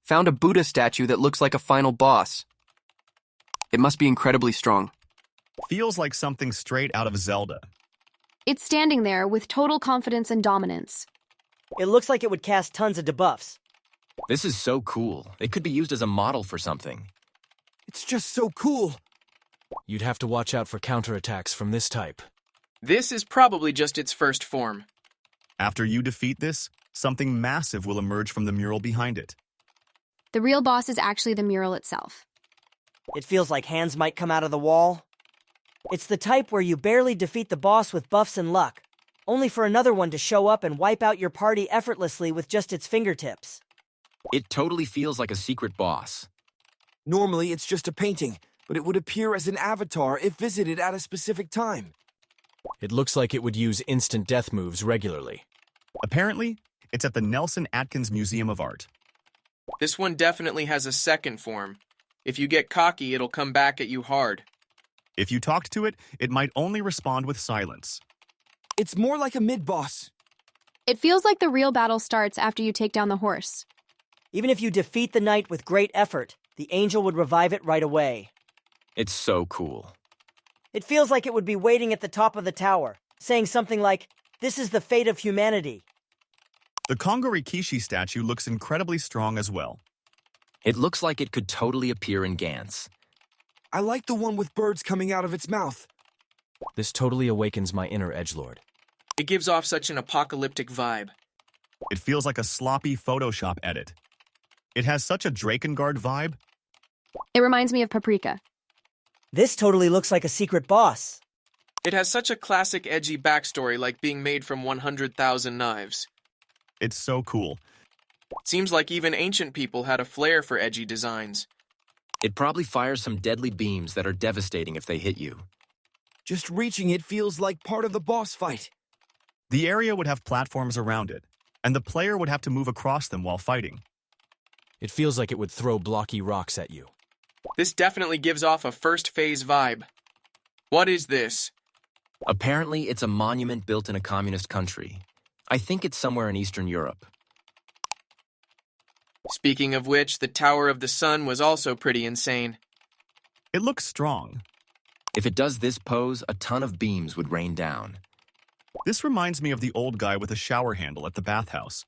Found a Buddha statue that looks like a final boss. It must be incredibly strong. Feels like something straight out of Zelda. It's standing there with total confidence and dominance. It looks like it would cast tons of debuffs. This is so cool. It could be used as a model for something. It's just so cool. You'd have to watch out for counterattacks from this type. This is probably just its first form. After you defeat this, something massive will emerge from the mural behind it. The real boss is actually the mural itself. It feels like hands might come out of the wall. It's the type where you barely defeat the boss with buffs and luck, only for another one to show up and wipe out your party effortlessly with just its fingertips. It totally feels like a secret boss. Normally, it's just a painting, but it would appear as an avatar if visited at a specific time. It looks like it would use instant death moves regularly. Apparently, it's at the Nelson Atkins Museum of Art. This one definitely has a second form. If you get cocky, it'll come back at you hard. If you talked to it, it might only respond with silence. It's more like a mid-boss. It feels like the real battle starts after you take down the horse. Even if you defeat the knight with great effort, the angel would revive it right away. It's so cool. It feels like it would be waiting at the top of the tower, saying something like, "This is the fate of humanity." The Kongo Rikishi statue looks incredibly strong as well. It looks like it could totally appear in Gantz. I like the one with birds coming out of its mouth. This totally awakens my inner edgelord. It gives off such an apocalyptic vibe. It feels like a sloppy Photoshop edit. It has such a Drakengard vibe. It reminds me of Paprika. This totally looks like a secret boss. It has such a classic edgy backstory like being made from 100,000 knives. It's so cool. Seems like even ancient people had a flair for edgy designs. It probably fires some deadly beams that are devastating if they hit you. Just reaching it feels like part of the boss fight. The area would have platforms around it, and the player would have to move across them while fighting. It feels like it would throw blocky rocks at you. This definitely gives off a first phase vibe. What is this? Apparently, it's a monument built in a communist country. I think it's somewhere in Eastern Europe. Speaking of which, the Tower of the Sun was also pretty insane. It looks strong. If it does this pose, a ton of beams would rain down. This reminds me of the old guy with a shower handle at the bathhouse.